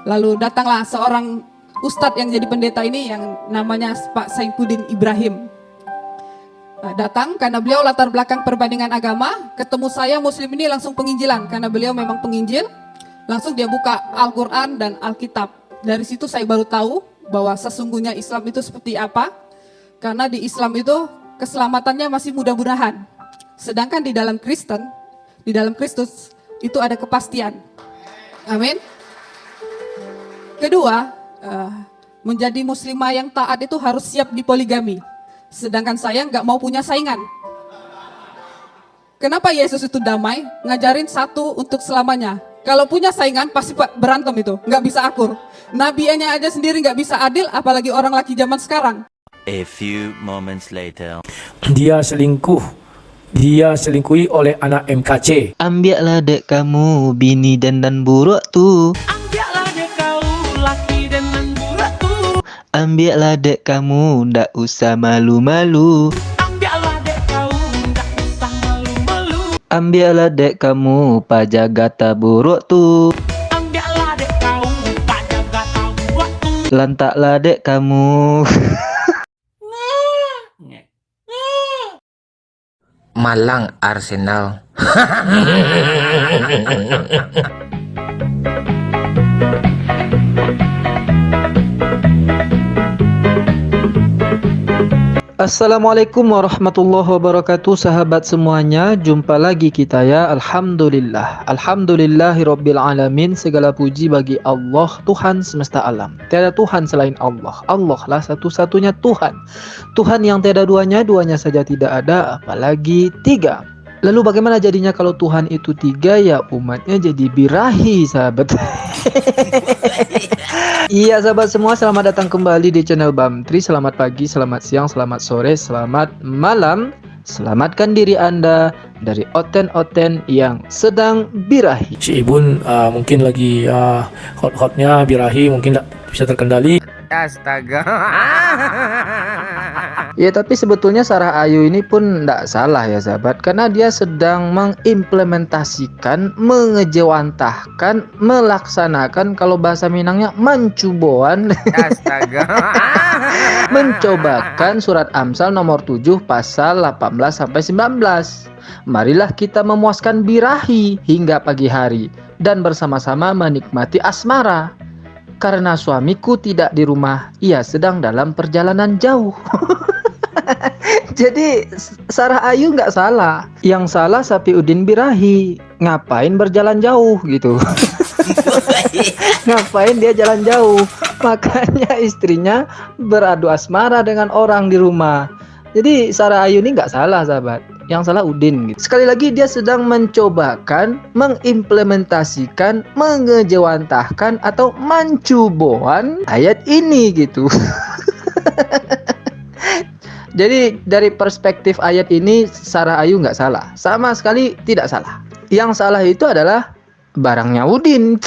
Lalu datanglah seorang ustadz yang jadi pendeta ini yang namanya Pak Saifuddin Ibrahim. Datang karena beliau latar belakang perbandingan agama, ketemu saya muslim ini langsung penginjilan karena beliau memang penginjil. Langsung dia buka Al-Quran dan Alkitab. Dari situ saya baru tahu bahwa sesungguhnya Islam itu seperti apa. Karena di Islam itu keselamatannya masih mudah-mudahan. Sedangkan di dalam Kristen, di dalam Kristus itu ada kepastian. Amin. Kedua, menjadi muslimah yang taat itu harus siap dipoligami. Sedangkan saya nggak mau punya saingan. Kenapa Yesus itu damai? Ngajarin satu untuk selamanya. Kalau punya saingan pasti berantem itu, nggak bisa akur. Nabinya aja sendiri nggak bisa adil, apalagi orang laki zaman sekarang. A few moments later. Dia selingkuhi oleh anak MKC. Ambillah dek kamu bini dan buruk tuh. Ambillah dek kau laki dan burak tuh. Ambillah dek kamu ndak usah malu-malu. Ambillah dek kau nggak usah malu-malu. Ambillah dek kamu pajagata buruk tuh. Ambillah dek kau pajagata buruk tuh. Lantaklah dek kamu. Malang Arsenal. Assalamualaikum warahmatullahi wabarakatuh, sahabat semuanya. Jumpa lagi kita ya. Alhamdulillah, alhamdulillahirabbil alamin. Segala puji bagi Allah, Tuhan semesta alam. Tiada Tuhan selain Allah. Allah lah satu-satunya Tuhan. Tuhan yang tiada duanya, duanya saja tidak ada, apalagi tiga. Lalu bagaimana jadinya kalau Tuhan itu tiga? Ya umatnya jadi birahi, sahabat. Iya sahabat semua, selamat datang kembali di channel Bamtri. Selamat pagi, selamat siang, selamat sore, selamat malam. Selamatkan diri Anda dari oten-oten yang sedang birahi. Si Ibun mungkin lagi hot-hotnya birahi, mungkin tak bisa terkendali. Astaga. Ya tapi sebetulnya Sarah Ayu ini pun tidak salah ya sahabat, karena dia sedang mengimplementasikan, mengejawantahkan, melaksanakan, kalau bahasa Minangnya mencuboan. Astaga. Mencobakan surat Amsal nomor 7 pasal 18 sampai 19. Marilah kita memuaskan birahi hingga pagi hari dan bersama-sama menikmati asmara. Karena suamiku tidak di rumah, ia sedang dalam perjalanan jauh. Jadi Sarah Ayu nggak salah, yang salah Sapiuddin Birahi. Ngapain berjalan jauh gitu? Ngapain dia jalan jauh? Makanya istrinya beradu asmara dengan orang di rumah. Jadi Sarah Ayu ini nggak salah sahabat, yang salah Udin gitu. Sekali lagi dia sedang mencobakan, mengimplementasikan, mengejawantahkan atau mencuboan ayat ini gitu. Jadi dari perspektif ayat ini Sarah Ayu nggak salah, sama sekali tidak salah. Yang salah itu adalah barangnya Udin.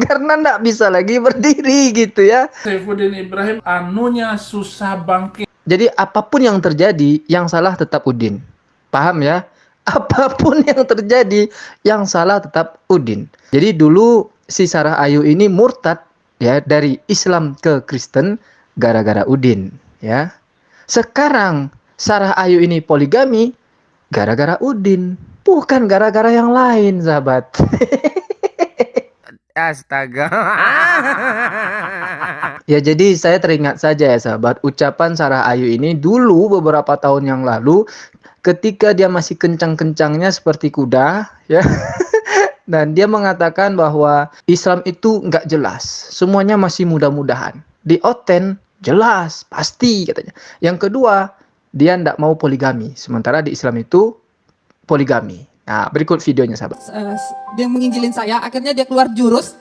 Karena nggak bisa lagi berdiri gitu ya. Saifuddin Ibrahim anunya susah bangkit. Jadi apapun yang terjadi, yang salah tetap Udin. Paham ya? Apapun yang terjadi, yang salah tetap Udin. Jadi dulu si Sarah Ayu ini murtad ya dari Islam ke Kristen gara-gara Udin ya. Sekarang Sarah Ayu ini poligami gara-gara Udin, bukan gara-gara yang lain, sahabat. Astaga. Ya jadi saya teringat saja ya sahabat, ucapan Sarah Ayu ini dulu beberapa tahun yang lalu ketika dia masih kencang-kencangnya seperti kuda ya. Dan dia mengatakan bahwa Islam itu nggak jelas, semuanya masih mudah-mudahan. Di oten jelas, pasti katanya. Yang kedua, dia nggak mau poligami, sementara di Islam itu poligami. Nah, berikut videonya sahabat. Dia menginjilin saya, akhirnya dia keluar jurus.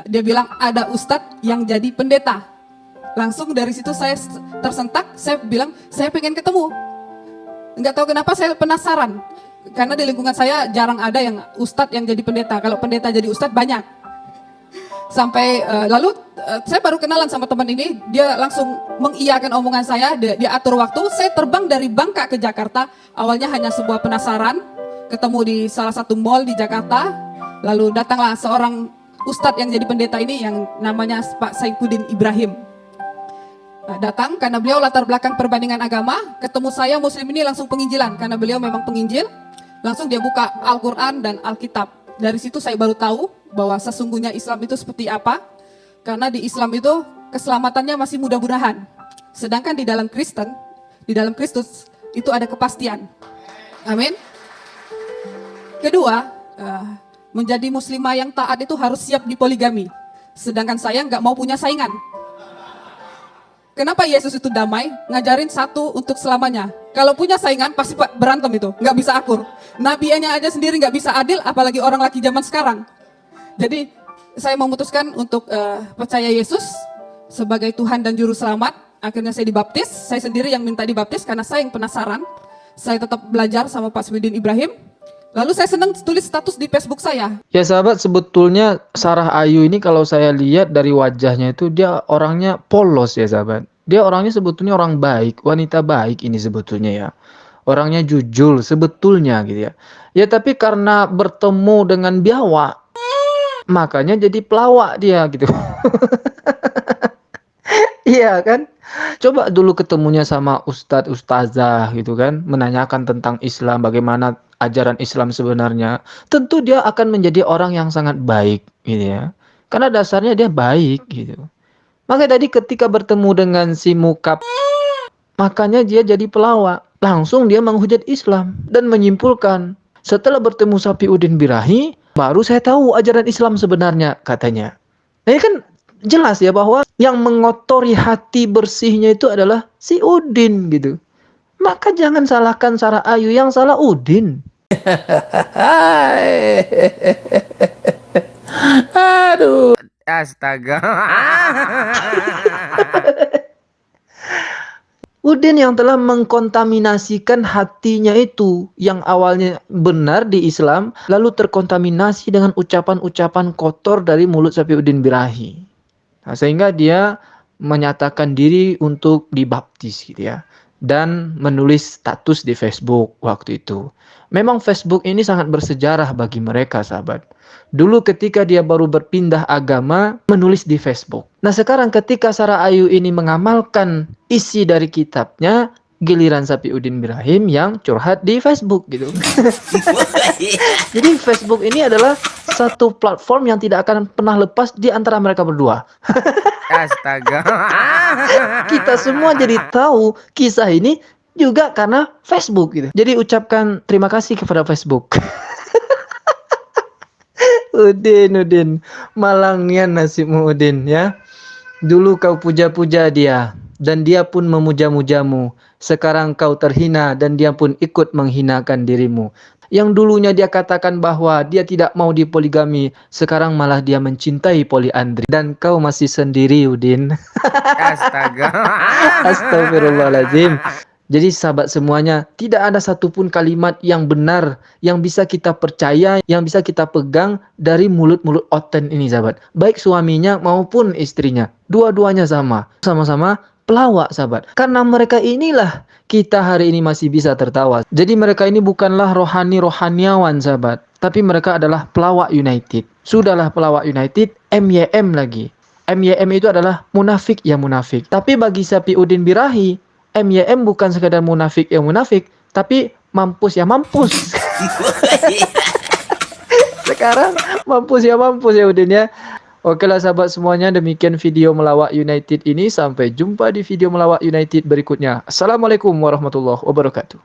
Dia bilang ada ustadz yang jadi pendeta. Langsung dari situ saya tersentak, saya bilang saya pengen ketemu. Nggak tahu kenapa saya penasaran. Karena di lingkungan saya jarang ada yang ustadz yang jadi pendeta. Kalau pendeta jadi ustadz banyak. Sampai lalu saya baru kenalan sama teman ini, dia langsung mengiyakan omongan saya, dia atur waktu. Saya terbang dari Bangka ke Jakarta, awalnya hanya sebuah penasaran. Ketemu di salah satu mall di Jakarta, lalu datanglah seorang ustadz yang jadi pendeta ini yang namanya Pak Saifuddin Ibrahim. Datang karena beliau latar belakang perbandingan agama, ketemu saya muslim ini langsung penginjilan karena beliau memang penginjil. Langsung dia buka Al-Quran dan Alkitab. Dari situ saya baru tahu bahwa sesungguhnya Islam itu seperti apa. Karena di Islam itu keselamatannya masih mudah-mudahan. Sedangkan di dalam Kristen, di dalam Kristus itu ada kepastian. Amin. Kedua, menjadi muslimah yang taat itu harus siap dipoligami. Sedangkan saya nggak mau punya saingan. Kenapa Yesus itu damai? Ngajarin satu untuk selamanya. Kalau punya saingan pasti berantem itu, nggak bisa akur. Nabinya aja sendiri nggak bisa adil, apalagi orang laki zaman sekarang. Jadi saya memutuskan untuk percaya Yesus sebagai Tuhan dan Juru Selamat. Akhirnya saya dibaptis. Saya sendiri yang minta dibaptis karena saya yang penasaran. Saya tetap belajar sama Pak Saifuddin Ibrahim. Lalu saya senang tulis status di Facebook saya. Ya sahabat, sebetulnya Sarah Ayu ini kalau saya lihat dari wajahnya itu dia orangnya polos ya sahabat. Dia orangnya sebetulnya orang baik, wanita baik ini sebetulnya ya. Orangnya jujur sebetulnya gitu ya. Ya tapi karena bertemu dengan biawak, makanya jadi pelawak dia gitu. Iya kan? Coba dulu ketemunya sama ustadz, ustazah gitu kan. Menanyakan tentang Islam, bagaimana ajaran Islam sebenarnya. Tentu dia akan menjadi orang yang sangat baik gitu ya. Karena dasarnya dia baik gitu. Makanya tadi ketika bertemu dengan si Mukab, makanya dia jadi pelawak. Langsung dia menghujat Islam dan menyimpulkan. Setelah bertemu Saifuddin Birahi, baru saya tahu ajaran Islam sebenarnya katanya. Nah ini kan jelas ya bahwa yang mengotori hati bersihnya itu adalah si Udin gitu. Maka jangan salahkan Sarah Ayu, yang salah Udin. Aduh. Astaga. Udin yang telah mengkontaminasikan hatinya itu yang awalnya benar di Islam lalu terkontaminasi dengan ucapan-ucapan kotor dari mulut Saifuddin Birahi. Nah, sehingga dia menyatakan diri untuk dibaptis gitu ya. Dan menulis status di Facebook waktu itu. Memang Facebook ini sangat bersejarah bagi mereka sahabat. Dulu ketika dia baru berpindah agama, menulis di Facebook. Nah sekarang ketika Sarah Ayu ini mengamalkan isi dari kitabnya, giliran Saifuddin Ibrahim yang curhat di Facebook gitu. Jadi Facebook ini adalah satu platform yang tidak akan pernah lepas di antara mereka berdua. Astaga. Kita semua jadi tahu kisah ini juga karena Facebook gitu. Jadi ucapkan terima kasih kepada Facebook. Udin, malang nian nasibmu Udin ya. Dulu kau puja-puja dia dan dia pun memuja-mujamu. Sekarang kau terhina dan dia pun ikut menghinakan dirimu. Yang dulunya dia katakan bahwa dia tidak mau dipoligami, sekarang malah dia mencintai poliandri. Dan kau masih sendiri Udin. Astaga. Astagfirullahaladzim. Jadi sahabat semuanya, tidak ada satupun kalimat yang benar, yang bisa kita percaya, yang bisa kita pegang dari mulut-mulut oten ini sahabat. Baik suaminya maupun istrinya. Dua-duanya sama. Sama-sama pelawak sahabat. Karena mereka inilah kita hari ini masih bisa tertawa. Jadi mereka ini bukanlah rohaniawan sahabat. Tapi mereka adalah pelawak United. Sudahlah pelawak United, MYM lagi. MYM itu adalah munafik yang munafik. Tapi bagi Saifuddin Birahi, MYM bukan sekadar munafik yang munafik, tapi mampus ya mampus. Sekarang mampus ya Udin ya. Oke lah sahabat semuanya, demikian video Melawak United ini. Sampai jumpa di video Melawak United berikutnya. Assalamualaikum warahmatullahi wabarakatuh.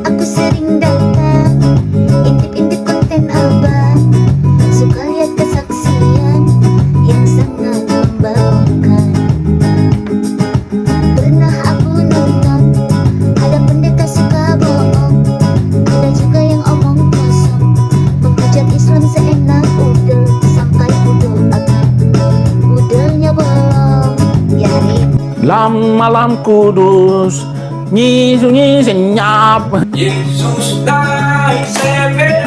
Aku sering datang, intip-intip konten abang, suka lihat kesaksian yang sangat membanggakan. Pernah aku nonton, ada pendeta suka bohong, ada juga yang omong kosong, menghujat Islam seenak udel, sampai kudoakan, udelnya bolong, ya hari. Malam kudus, nyi sunyi senyap. Yesus naik sepeda.